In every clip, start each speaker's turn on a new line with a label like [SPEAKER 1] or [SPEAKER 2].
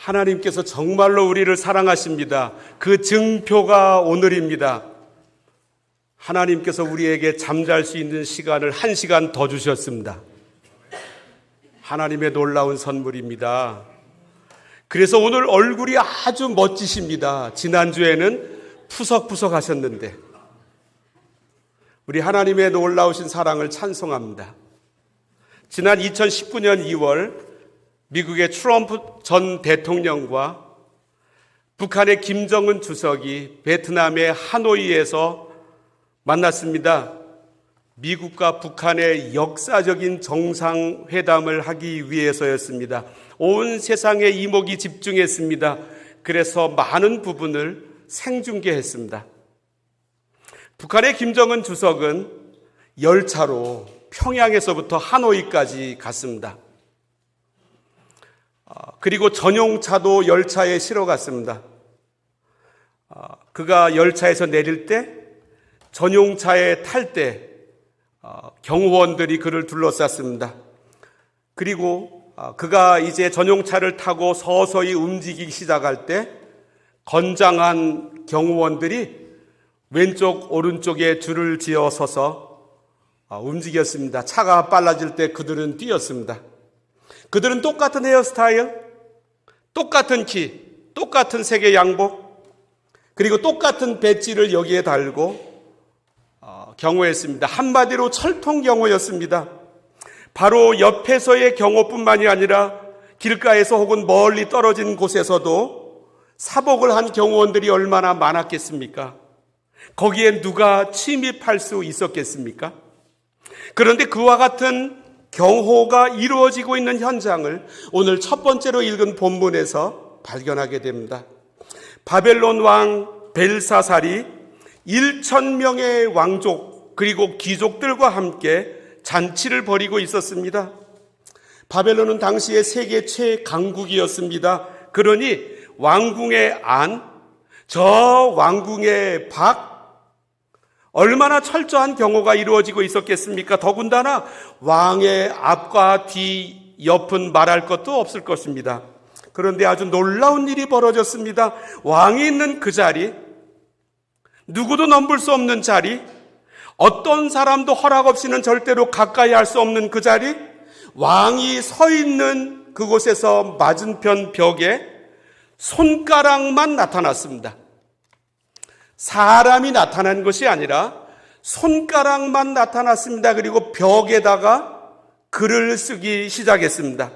[SPEAKER 1] 하나님께서 정말로 우리를 사랑하십니다. 그 증표가 오늘입니다. 하나님께서 우리에게 잠잘 수 있는 시간을 1시간 더 주셨습니다. 하나님의 놀라운 선물입니다. 그래서 오늘 얼굴이 아주 멋지십니다. 지난주에는 푸석푸석 하셨는데 우리 하나님의 놀라우신 사랑을 찬송합니다. 지난 2019년 2월 미국의 트럼프 전 대통령과 북한의 김정은 주석이 베트남의 하노이에서 만났습니다. 미국과 북한의 역사적인 정상회담을 하기 위해서였습니다. 온 세상의 이목이 집중했습니다. 그래서 많은 부분을 생중계했습니다. 북한의 김정은 주석은 열차로 평양에서부터 하노이까지 갔습니다. 그리고 전용차도 열차에 실어 갔습니다. 그가 열차에서 내릴 때 전용차에 탈 때 경호원들이 그를 둘러쌌습니다. 그리고 그가 이제 전용차를 타고 서서히 움직이기 시작할 때 건장한 경호원들이 왼쪽 오른쪽에 줄을 지어 서서 움직였습니다. 차가 빨라질 때 그들은 뛰었습니다. 그들은 똑같은 헤어스타일, 똑같은 키, 똑같은 색의 양복, 그리고 똑같은 배지를 여기에 달고 경호했습니다. 한마디로 철통 경호였습니다. 바로 옆에서의 경호뿐만이 아니라 길가에서 혹은 멀리 떨어진 곳에서도 사복을 한 경호원들이 얼마나 많았겠습니까? 거기에 누가 침입할 수 있었겠습니까? 그런데 그와 같은 경호가 이루어지고 있는 현장을 오늘 첫 번째로 읽은 본문에서 발견하게 됩니다. 바벨론 왕 벨사살이 1,000명의 왕족 그리고 귀족들과 함께 잔치를 벌이고 있었습니다. 바벨론은 당시의 세계 최강국이었습니다. 그러니 왕궁의 안, 저 왕궁의 밖, 얼마나 철저한 경호가 이루어지고 있었겠습니까? 더군다나 왕의 앞과 뒤, 옆은 말할 것도 없을 것입니다. 그런데 아주 놀라운 일이 벌어졌습니다. 왕이 있는 그 자리, 누구도 넘볼 수 없는 자리, 어떤 사람도 허락 없이는 절대로 가까이 할 수 없는 그 자리, 왕이 서 있는 그곳에서 맞은편 벽에 손가락만 나타났습니다. 사람이 나타난 것이 아니라 손가락만 나타났습니다. 그리고 벽에다가 글을 쓰기 시작했습니다.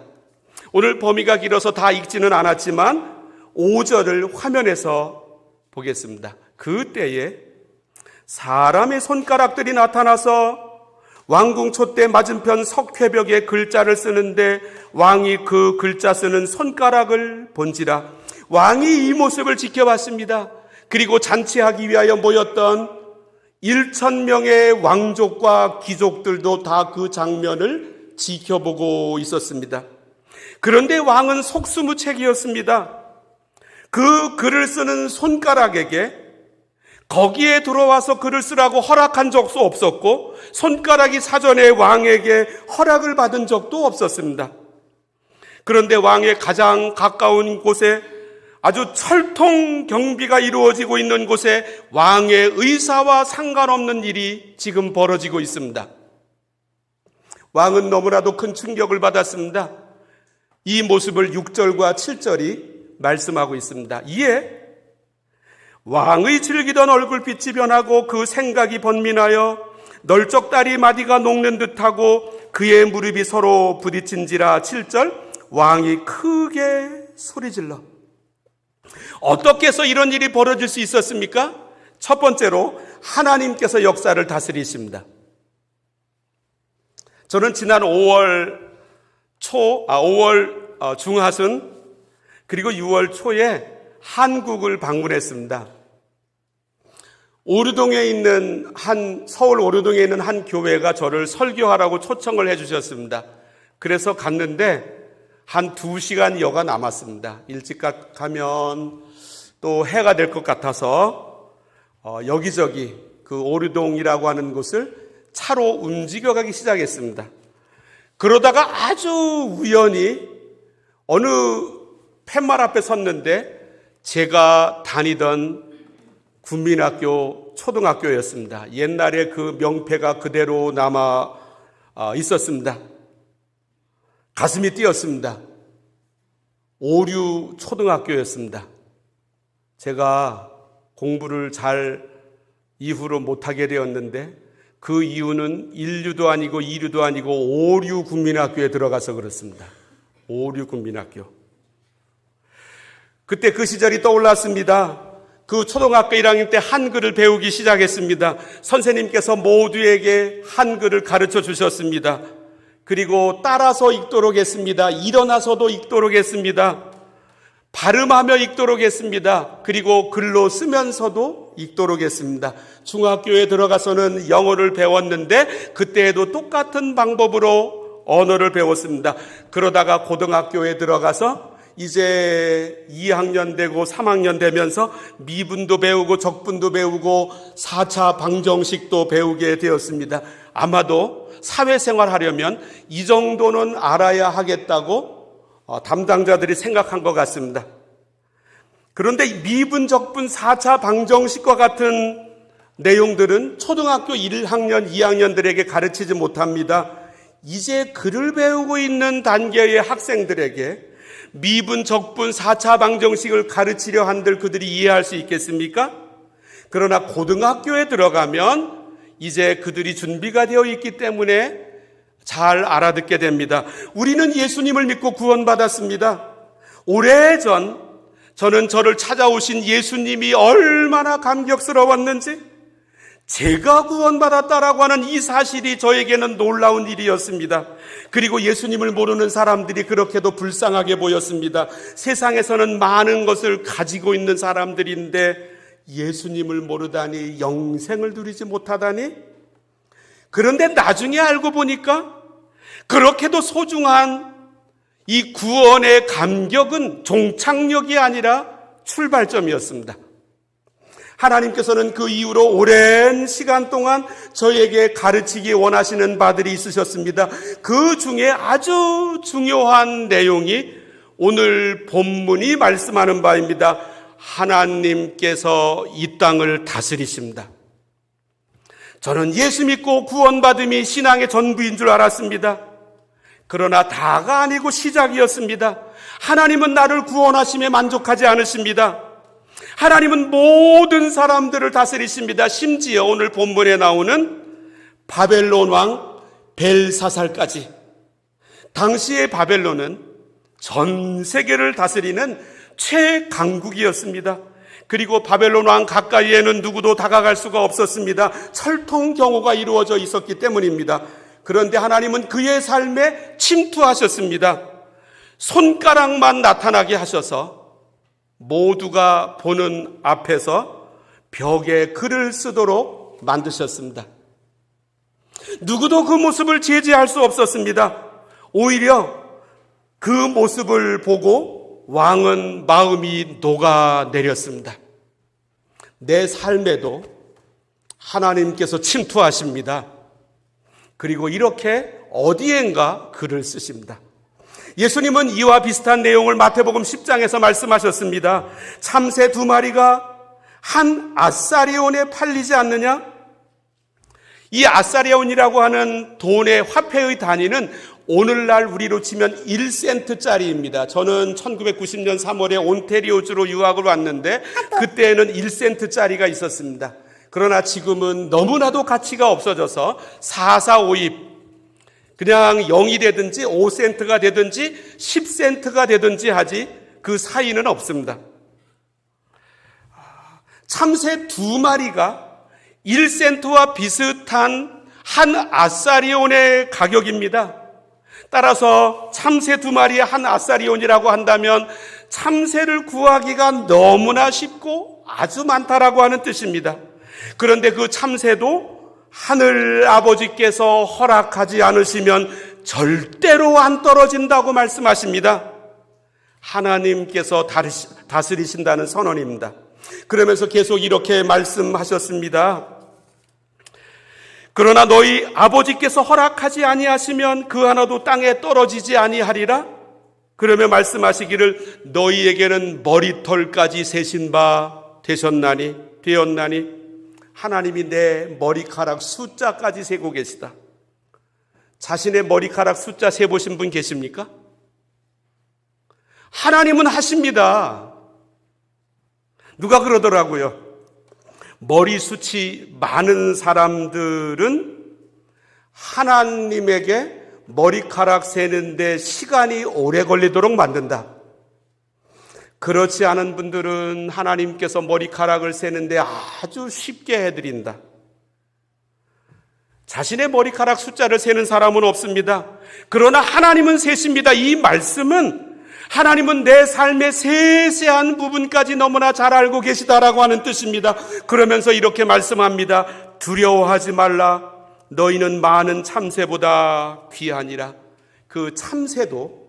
[SPEAKER 1] 오늘 범위가 길어서 다 읽지는 않았지만 5절을 화면에서 보겠습니다. 그때에 사람의 손가락들이 나타나서 왕궁 촛대 맞은편 석회벽에 글자를 쓰는데 왕이 그 글자 쓰는 손가락을 본지라. 왕이 이 모습을 지켜봤습니다. 그리고 잔치하기 위하여 모였던 1,000명의 왕족과 귀족들도 다 그 장면을 지켜보고 있었습니다. 그런데 왕은 속수무책이었습니다. 그 글을 쓰는 손가락에게 거기에 들어와서 글을 쓰라고 허락한 적도 없었고 손가락이 사전에 왕에게 허락을 받은 적도 없었습니다. 그런데 왕의 가장 가까운 곳에 아주 철통 경비가 이루어지고 있는 곳에 왕의 의사와 상관없는 일이 지금 벌어지고 있습니다. 왕은 너무나도 큰 충격을 받았습니다. 이 모습을 6절과 7절이 말씀하고 있습니다. 이에 왕의 즐기던 얼굴빛이 변하고 그 생각이 번민하여 널쩍다리 마디가 녹는 듯하고 그의 무릎이 서로 부딪힌지라. 7절 왕이 크게 소리질러. 어떻게 해서 이런 일이 벌어질 수 있었습니까? 첫 번째로 하나님께서 역사를 다스리십니다. 저는 지난 5월 중하순 그리고 6월 초에 한국을 방문했습니다. 서울 오류동에 있는 한 교회가 저를 설교하라고 초청을 해주셨습니다. 그래서 갔는데 한 2시간 여가 남았습니다. 일찍 가면 또 해가 될 것 같아서 여기저기 그 오류동이라고 하는 곳을 차로 움직여가기 시작했습니다. 그러다가 아주 우연히 어느 팻말 앞에 섰는데 제가 다니던 국민학교 초등학교였습니다. 옛날에 그 명패가 그대로 남아 있었습니다. 가슴이 뛰었습니다. 오류 초등학교였습니다. 제가 공부를 잘 이후로 못하게 되었는데 그 이유는 1류도 아니고 2류도 아니고 오류 국민학교에 들어가서 그렇습니다. 오류 국민학교. 그때 그 시절이 떠올랐습니다. 그 초등학교 1학년 때 한글을 배우기 시작했습니다. 선생님께서 모두에게 한글을 가르쳐 주셨습니다. 그리고 따라서 읽도록 했습니다. 일어나서도 읽도록 했습니다. 발음하며 읽도록 했습니다. 그리고 글로 쓰면서도 읽도록 했습니다. 중학교에 들어가서는 영어를 배웠는데 그때에도 똑같은 방법으로 언어를 배웠습니다. 그러다가 고등학교에 들어가서 이제 2학년 되고 3학년 되면서 미분도 배우고 적분도 배우고 4차 방정식도 배우게 되었습니다. 아마도 사회생활 하려면 이 정도는 알아야 하겠다고 담당자들이 생각한 것 같습니다. 그런데 미분, 적분, 4차 방정식과 같은 내용들은 초등학교 1학년, 2학년들에게 가르치지 못합니다. 이제 글을 배우고 있는 단계의 학생들에게 미분, 적분, 4차 방정식을 가르치려 한들 그들이 이해할 수 있겠습니까? 그러나 고등학교에 들어가면 이제 그들이 준비가 되어 있기 때문에 잘 알아듣게 됩니다. 우리는 예수님을 믿고 구원받았습니다. 오래전 저는 저를 찾아오신 예수님이 얼마나 감격스러웠는지 제가 구원받았다라고 하는 이 사실이 저에게는 놀라운 일이었습니다. 그리고 예수님을 모르는 사람들이 그렇게도 불쌍하게 보였습니다. 세상에서는 많은 것을 가지고 있는 사람들인데 예수님을 모르다니, 영생을 누리지 못하다니. 그런데 나중에 알고 보니까 그렇게도 소중한 이 구원의 감격은 종착역이 아니라 출발점이었습니다. 하나님께서는 그 이후로 오랜 시간 동안 저에게 가르치기 원하시는 바들이 있으셨습니다. 그 중에 아주 중요한 내용이 오늘 본문이 말씀하는 바입니다. 하나님께서 이 땅을 다스리십니다. 저는 예수 믿고 구원받음이 신앙의 전부인 줄 알았습니다. 그러나 다가 아니고 시작이었습니다. 하나님은 나를 구원하심에 만족하지 않으십니다. 하나님은 모든 사람들을 다스리십니다. 심지어 오늘 본문에 나오는 바벨론 왕 벨사살까지. 당시의 바벨론은 전 세계를 다스리는 최강국이었습니다. 그리고 바벨론 왕 가까이에는 누구도 다가갈 수가 없었습니다. 철통 경호가 이루어져 있었기 때문입니다. 그런데 하나님은 그의 삶에 침투하셨습니다. 손가락만 나타나게 하셔서 모두가 보는 앞에서 벽에 글을 쓰도록 만드셨습니다. 누구도 그 모습을 제지할 수 없었습니다. 오히려 그 모습을 보고 왕은 마음이 녹아내렸습니다. 내 삶에도 하나님께서 침투하십니다. 그리고 이렇게 어디엔가 글을 쓰십니다. 예수님은 이와 비슷한 내용을 마태복음 10장에서 말씀하셨습니다. 참새 2마리가 한 아사리온에 팔리지 않느냐? 이 아사리온이라고 하는 돈의 화폐의 단위는 오늘날 우리로 치면 1센트짜리입니다. 저는 1990년 3월에 온태리오주로 유학을 왔는데 그때는 1센트짜리가 있었습니다. 그러나 지금은 너무나도 가치가 없어져서 4452 그냥 0이 되든지 5센트가 되든지 10센트가 되든지 하지 그 사이는 없습니다. 참새 2마리가 1센트와 비슷한 한 아사리온의 가격입니다. 따라서 참새 2마리에 한 아사리온이라고 한다면 참새를 구하기가 너무나 쉽고 아주 많다라고 하는 뜻입니다. 그런데 그 참새도 하늘 아버지께서 허락하지 않으시면 절대로 안 떨어진다고 말씀하십니다. 하나님께서 다스리신다는 선언입니다. 그러면서 계속 이렇게 말씀하셨습니다. 그러나 너희 아버지께서 허락하지 아니하시면 그 하나도 땅에 떨어지지 아니하리라. 그러며 말씀하시기를 너희에게는 머리털까지 세신 바 되었나니 하나님이 내 머리카락 숫자까지 세고 계시다. 자신의 머리카락 숫자 세보신 분 계십니까? 하나님은 하십니다. 누가 그러더라고요. 머리숱이 많은 사람들은 하나님에게 머리카락 세는데 시간이 오래 걸리도록 만든다. 그렇지 않은 분들은 하나님께서 머리카락을 세는데 아주 쉽게 해드린다. 자신의 머리카락 숫자를 세는 사람은 없습니다. 그러나 하나님은 세십니다. 이 말씀은 하나님은 내 삶의 세세한 부분까지 너무나 잘 알고 계시다라고 하는 뜻입니다. 그러면서 이렇게 말씀합니다. 두려워하지 말라. 너희는 많은 참새보다 귀하니라. 그 참새도,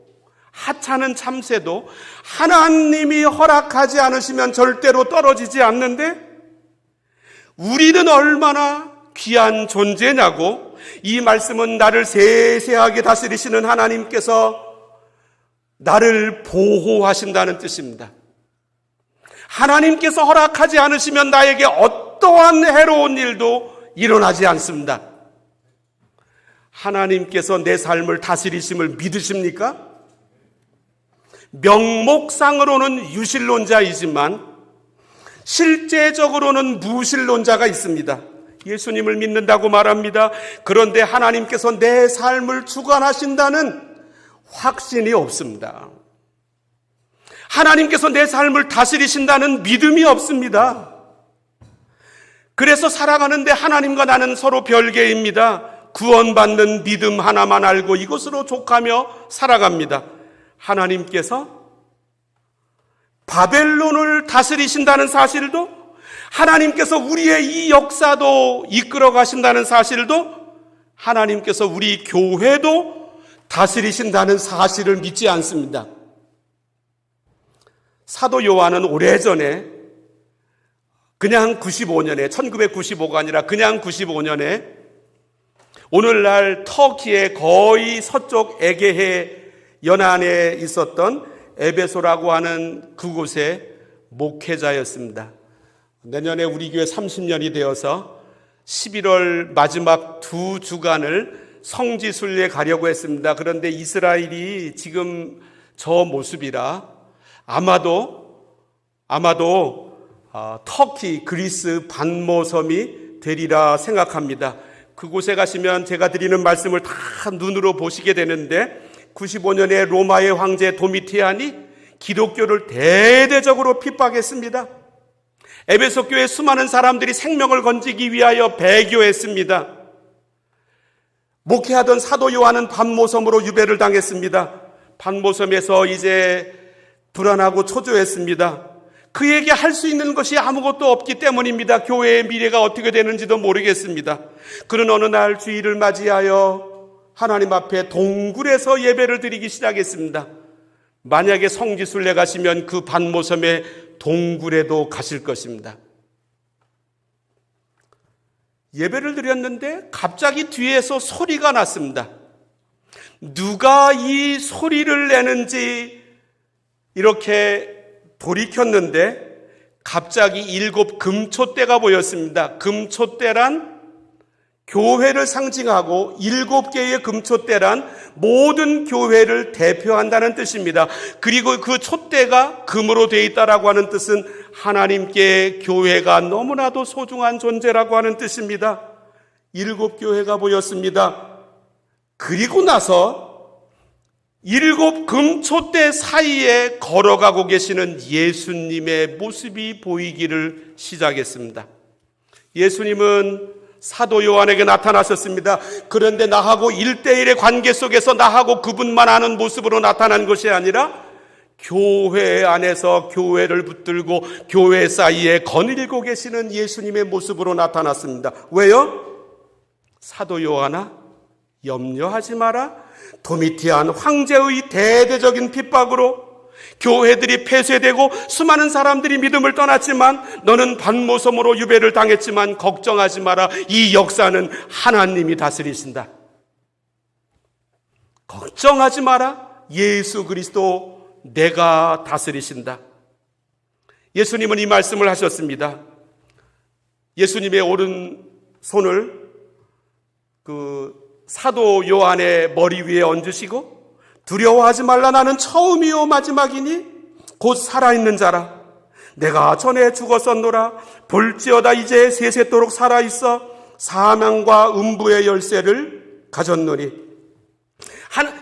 [SPEAKER 1] 하찮은 참새도 하나님이 허락하지 않으시면 절대로 떨어지지 않는데 우리는 얼마나 귀한 존재냐고. 이 말씀은 나를 세세하게 다스리시는 하나님께서 나를 보호하신다는 뜻입니다. 하나님께서 허락하지 않으시면 나에게 어떠한 해로운 일도 일어나지 않습니다. 하나님께서 내 삶을 다스리심을 믿으십니까? 명목상으로는 유실론자이지만 실제적으로는 무실론자가 있습니다. 예수님을 믿는다고 말합니다. 그런데 하나님께서 내 삶을 주관하신다는 확신이 없습니다. 하나님께서 내 삶을 다스리신다는 믿음이 없습니다. 그래서 살아가는데 하나님과 나는 서로 별개입니다. 구원받는 믿음 하나만 알고 이것으로 족하며 살아갑니다. 하나님께서 바벨론을 다스리신다는 사실도, 하나님께서 우리의 이 역사도 이끌어 가신다는 사실도, 하나님께서 우리 교회도 다스리신다는 사실을 믿지 않습니다. 사도 요한은 오래전에 그냥 95년에 1995가 아니라 그냥 95년에 오늘날 터키의 거의 서쪽 에게해 연안에 있었던 에베소라고 하는 그곳의 목회자였습니다. 내년에 우리 교회 30년이 되어서 11월 마지막 2주간을 성지순례에 가려고 했습니다. 그런데 이스라엘이 지금 저 모습이라 아마도 터키, 그리스 반모섬이 되리라 생각합니다. 그곳에 가시면 제가 드리는 말씀을 다 눈으로 보시게 되는데 95년에 로마의 황제 도미티안이 기독교를 대대적으로 핍박했습니다. 에베소 교회 수많은 사람들이 생명을 건지기 위하여 배교했습니다. 목회하던 사도 요한은 반모섬으로 유배를 당했습니다. 반모섬에서 이제 불안하고 초조했습니다. 그에게 할 수 있는 것이 아무것도 없기 때문입니다. 교회의 미래가 어떻게 되는지도 모르겠습니다. 그런 어느 날 주일을 맞이하여 하나님 앞에 동굴에서 예배를 드리기 시작했습니다. 만약에 성지순례 가시면 그 반모섬의 동굴에도 가실 것입니다. 예배를 드렸는데 갑자기 뒤에서 소리가 났습니다. 누가 이 소리를 내는지 이렇게 돌이켰는데 갑자기 7 금초대가 보였습니다. 금초대란 교회를 상징하고 7개의 금초대란 모든 교회를 대표한다는 뜻입니다. 그리고 그 촛대가 금으로 되어 있다라고 하는 뜻은 하나님께 교회가 너무나도 소중한 존재라고 하는 뜻입니다. 7교회가 보였습니다. 그리고 나서 7 금초대 사이에 걸어가고 계시는 예수님의 모습이 보이기를 시작했습니다. 예수님은 사도 요한에게 나타나셨습니다. 그런데 나하고 1대1의 관계 속에서 나하고 그분만 아는 모습으로 나타난 것이 아니라 교회 안에서 교회를 붙들고 교회 사이에 거느리고 계시는 예수님의 모습으로 나타났습니다. 왜요? 사도 요한아, 염려하지 마라. 도미티안 황제의 대대적인 핍박으로 교회들이 폐쇄되고 수많은 사람들이 믿음을 떠났지만 너는 반모섬으로 유배를 당했지만 걱정하지 마라. 이 역사는 하나님이 다스리신다. 걱정하지 마라. 예수 그리스도 내가 다스리신다. 예수님은 이 말씀을 하셨습니다. 예수님의 오른손을 그 사도 요한의 머리 위에 얹으시고 두려워하지 말라, 나는 처음이요 마지막이니 곧 살아있는 자라. 내가 전에 죽었었노라. 볼지어다 이제 세세토록 살아있어 사망과 음부의 열쇠를 가졌노니.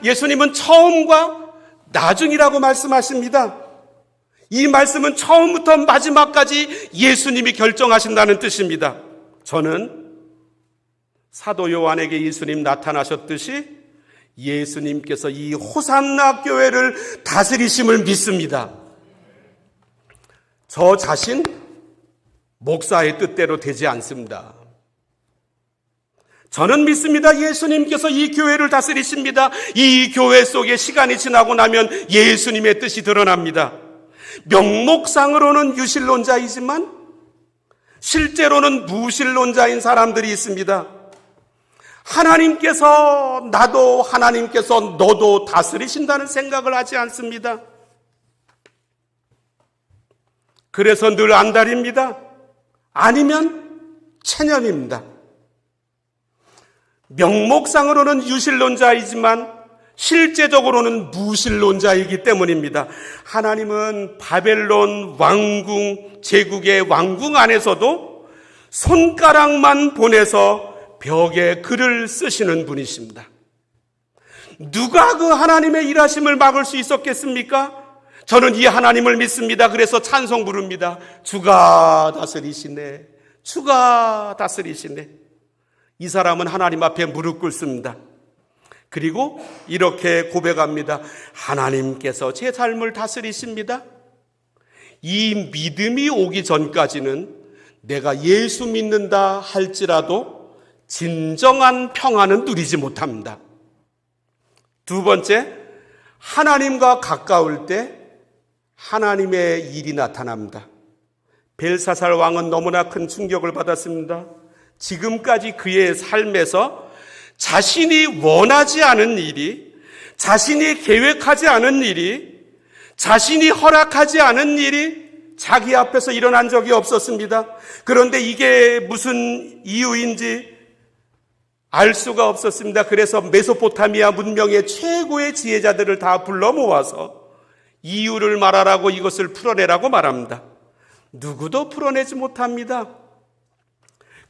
[SPEAKER 1] 예수님은 처음과 나중이라고 말씀하십니다. 이 말씀은 처음부터 마지막까지 예수님이 결정하신다는 뜻입니다. 저는 사도 요한에게 예수님 나타나셨듯이 예수님께서 이 호산나 교회를 다스리심을 믿습니다. 저 자신 목사의 뜻대로 되지 않습니다. 저는 믿습니다. 예수님께서 이 교회를 다스리십니다. 이 교회 속에 시간이 지나고 나면 예수님의 뜻이 드러납니다. 명목상으로는 유실론자이지만 실제로는 무실론자인 사람들이 있습니다. 하나님께서 나도, 하나님께서 너도 다스리신다는 생각을 하지 않습니다. 그래서 늘 안달입니다. 아니면 체념입니다. 명목상으로는 유실론자이지만 실제적으로는 무실론자이기 때문입니다. 하나님은 바벨론 왕궁, 제국의 왕궁 안에서도 손가락만 보내서 벽에 글을 쓰시는 분이십니다. 누가 그 하나님의 일하심을 막을 수 있었겠습니까? 저는 이 하나님을 믿습니다. 그래서 찬송 부릅니다. 주가 다스리시네. 주가 다스리시네. 이 사람은 하나님 앞에 무릎 꿇습니다. 그리고 이렇게 고백합니다. 하나님께서 제 삶을 다스리십니다. 이 믿음이 오기 전까지는 내가 예수 믿는다 할지라도 진정한 평안은 누리지 못합니다. 두 번째, 하나님과 가까울 때 하나님의 일이 나타납니다. 벨사살 왕은 너무나 큰 충격을 받았습니다. 지금까지 그의 삶에서 자신이 원하지 않은 일이, 자신이 계획하지 않은 일이, 자신이 허락하지 않은 일이 자기 앞에서 일어난 적이 없었습니다. 그런데 이게 무슨 이유인지 알 수가 없었습니다. 그래서 메소포타미아 문명의 최고의 지혜자들을 다 불러 모아서 이유를 말하라고, 이것을 풀어내라고 말합니다. 누구도 풀어내지 못합니다.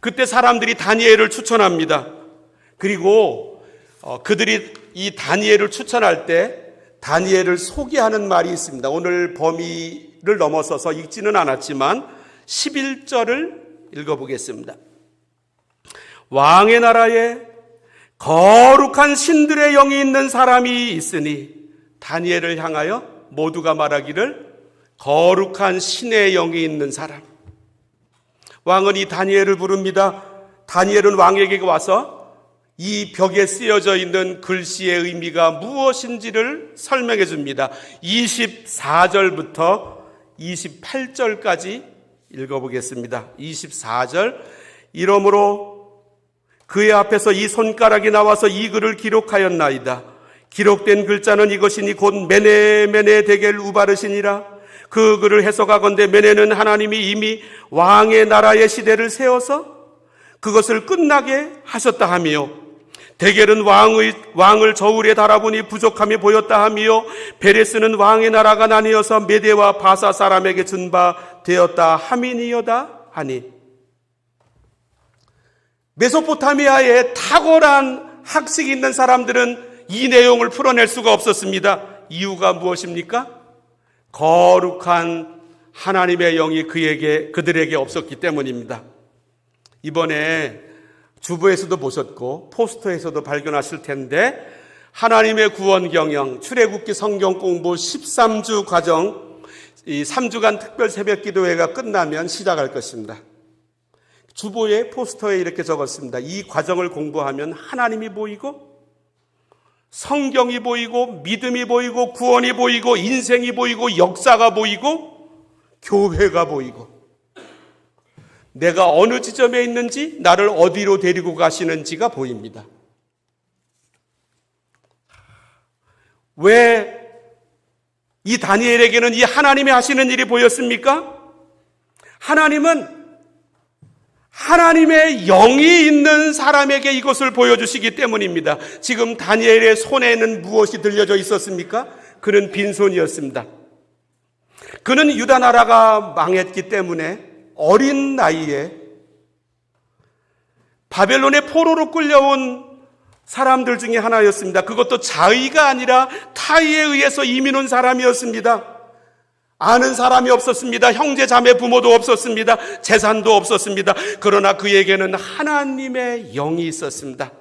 [SPEAKER 1] 그때 사람들이 다니엘을 추천합니다. 그리고 그들이 이 다니엘을 추천할 때 다니엘을 소개하는 말이 있습니다. 오늘 범위를 넘어서서 읽지는 않았지만 11절을 읽어보겠습니다. 왕의 나라에 거룩한 신들의 영이 있는 사람이 있으니, 다니엘을 향하여 모두가 말하기를 거룩한 신의 영이 있는 사람. 왕은 이 다니엘을 부릅니다. 다니엘은 왕에게 와서 이 벽에 쓰여져 있는 글씨의 의미가 무엇인지를 설명해 줍니다. 24절부터 28절까지 읽어보겠습니다. 24절. 이러므로 그의 앞에서 이 손가락이 나와서 이 글을 기록하였나이다. 기록된 글자는 이것이니 곧 메네 데겔 우바르시니라. 그 글을 해석하건대 메네는 하나님이 이미 왕의 나라의 시대를 세워서 그것을 끝나게 하셨다 하며, 데겔은 왕을 저울에 달아보니 부족함이 보였다 하며, 베레스는 왕의 나라가 나뉘어서 메대와 바사 사람에게 준 바 되었다 함이니여다 하니. 메소포타미아에 탁월한 학식이 있는 사람들은 이 내용을 풀어낼 수가 없었습니다. 이유가 무엇입니까? 거룩한 하나님의 영이 그들에게 없었기 때문입니다. 이번에 주보에서도 보셨고 포스터에서도 발견하실 텐데, 하나님의 구원 경영 출애굽기 성경 공부 13주 과정, 이 3주간 특별 새벽 기도회가 끝나면 시작할 것입니다. 주보에 포스터에 이렇게 적었습니다. 이 과정을 공부하면 하나님이 보이고, 성경이 보이고, 믿음이 보이고, 구원이 보이고, 인생이 보이고, 역사가 보이고, 교회가 보이고, 내가 어느 지점에 있는지, 나를 어디로 데리고 가시는지가 보입니다. 왜 이 다니엘에게는 이 하나님이 하시는 일이 보였습니까? 하나님은 하나님의 영이 있는 사람에게 이것을 보여주시기 때문입니다. 지금 다니엘의 손에는 무엇이 들려져 있었습니까? 그는 빈손이었습니다. 그는 유다 나라가 망했기 때문에 어린 나이에 바벨론의 포로로 끌려온 사람들 중에 하나였습니다. 그것도 자의가 아니라 타의에 의해서 이민 온 사람이었습니다. 아는 사람이 없었습니다. 형제 자매 부모도 없었습니다. 재산도 없었습니다. 그러나 그에게는 하나님의 영이 있었습니다.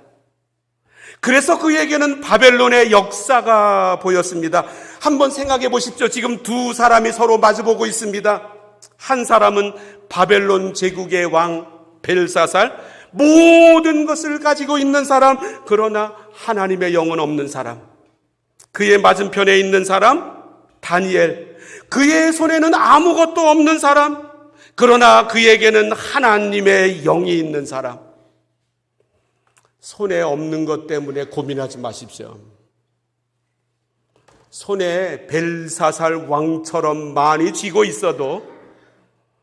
[SPEAKER 1] 그래서 그에게는 바벨론의 역사가 보였습니다. 한번 생각해 보십시오. 지금 두 사람이 서로 마주보고 있습니다. 한 사람은 바벨론 제국의 왕 벨사살, 모든 것을 가지고 있는 사람, 그러나 하나님의 영은 없는 사람. 그의 맞은편에 있는 사람 다니엘, 그의 손에는 아무것도 없는 사람, 그러나 그에게는 하나님의 영이 있는 사람. 손에 없는 것 때문에 고민하지 마십시오. 손에 벨사살 왕처럼 많이 쥐고 있어도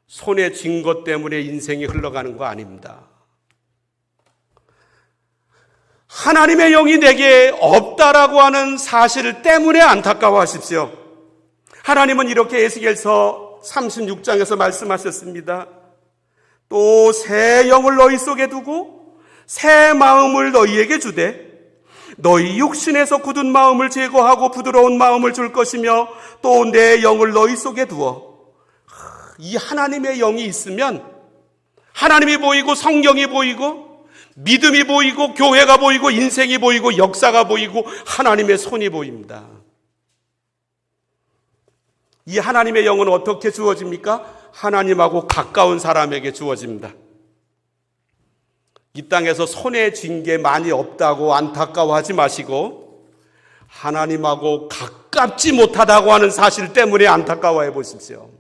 [SPEAKER 1] 손에 쥔 것 때문에 인생이 흘러가는 거 아닙니다. 하나님의 영이 내게 없다라고 하는 사실 때문에 안타까워하십시오. 하나님은 이렇게 에스겔서 36장에서 말씀하셨습니다. 또 새 영을 너희 속에 두고 새 마음을 너희에게 주되 너희 육신에서 굳은 마음을 제거하고 부드러운 마음을 줄 것이며 또 내 영을 너희 속에 두어. 이 하나님의 영이 있으면 하나님이 보이고 성경이 보이고 믿음이 보이고 교회가 보이고 인생이 보이고 역사가 보이고 하나님의 손이 보입니다. 이 하나님의 영은 어떻게 주어집니까? 하나님하고 가까운 사람에게 주어집니다. 이 땅에서 손에 쥔 게 많이 없다고 안타까워하지 마시고 하나님하고 가깝지 못하다고 하는 사실 때문에 안타까워해 보십시오.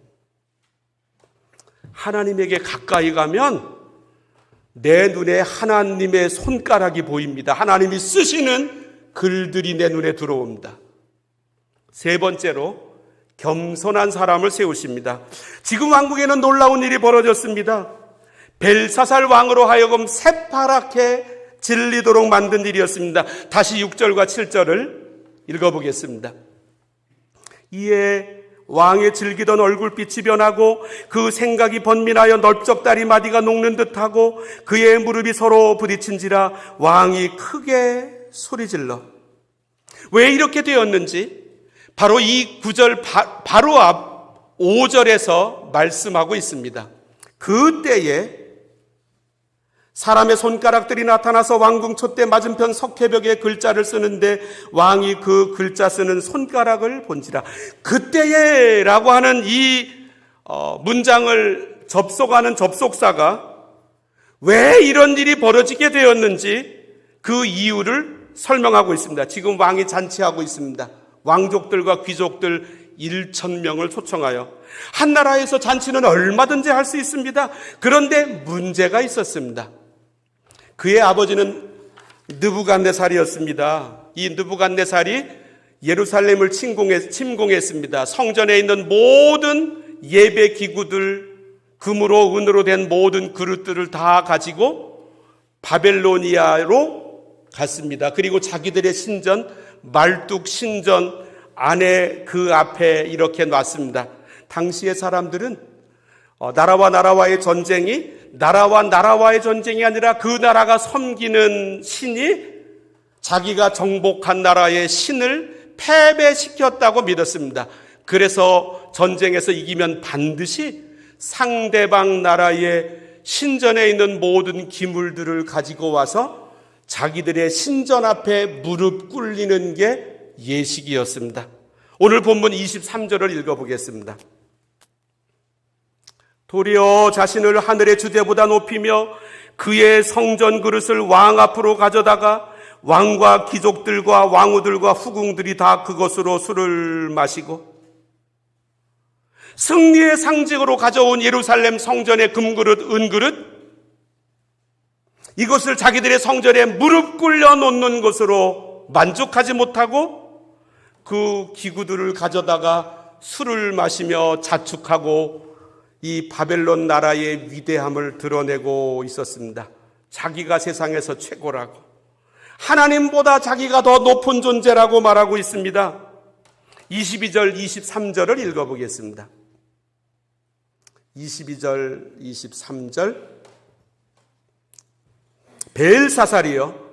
[SPEAKER 1] 하나님에게 가까이 가면 내 눈에 하나님의 손가락이 보입니다. 하나님이 쓰시는 글들이 내 눈에 들어옵니다. 세 번째로 겸손한 사람을 세우십니다. 지금 왕국에는 놀라운 일이 벌어졌습니다. 벨사살 왕으로 하여금 새파랗게 질리도록 만든 일이었습니다. 다시 6절과 7절을 읽어보겠습니다. 이에 왕의 즐기던 얼굴빛이 변하고 그 생각이 번민하여 넓적다리 마디가 녹는 듯하고 그의 무릎이 서로 부딪힌지라 왕이 크게 소리질러. 왜 이렇게 되었는지 바로 이 9절 바로 앞 5절에서 말씀하고 있습니다. 그때에 사람의 손가락들이 나타나서 왕궁 촛대 맞은편 석회벽에 글자를 쓰는데 왕이 그 글자 쓰는 손가락을 본지라. 그때에 라고 하는 이 문장을 접속하는 접속사가 왜 이런 일이 벌어지게 되었는지 그 이유를 설명하고 있습니다. 지금 왕이 잔치하고 있습니다. 왕족들과 귀족들 1,000명을 초청하여 한 나라에서 잔치는 얼마든지 할 수 있습니다. 그런데 문제가 있었습니다. 그의 아버지는 느부갓네살이었습니다. 이 느부갓네살이 예루살렘을 침공했습니다. 성전에 있는 모든 예배 기구들, 금으로 은으로 된 모든 그릇들을 다 가지고 바벨로니아로 갔습니다. 그리고 자기들의 신전, 말뚝 신전 안에 그 앞에 이렇게 놨습니다. 당시의 사람들은 나라와 나라와의 전쟁이 나라와 나라와의 전쟁이 아니라 그 나라가 섬기는 신이 자기가 정복한 나라의 신을 패배시켰다고 믿었습니다. 그래서 전쟁에서 이기면 반드시 상대방 나라의 신전에 있는 모든 기물들을 가지고 와서 자기들의 신전 앞에 무릎 꿇리는 게 예식이었습니다. 오늘 본문 23절을 읽어보겠습니다. 도리어 자신을 하늘의 주제보다 높이며 그의 성전 그릇을 왕 앞으로 가져다가 왕과 귀족들과 왕후들과 후궁들이 다 그것으로 술을 마시고 승리의 상징으로 가져온 예루살렘 성전의 금그릇, 은그릇, 이것을 자기들의 성전에 무릎 꿇려 놓는 것으로 만족하지 못하고 그 기구들을 가져다가 술을 마시며 자축하고 이 바벨론 나라의 위대함을 드러내고 있었습니다. 자기가 세상에서 최고라고, 하나님보다 자기가 더 높은 존재라고 말하고 있습니다. 22절, 23절을 읽어보겠습니다. 22절, 23절. 벨사살이요,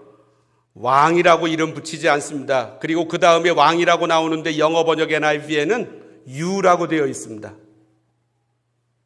[SPEAKER 1] 왕이라고 이름 붙이지 않습니다. 그리고 그 다음에 왕이라고 나오는데 영어 번역 NIV에는 유라고 되어 있습니다.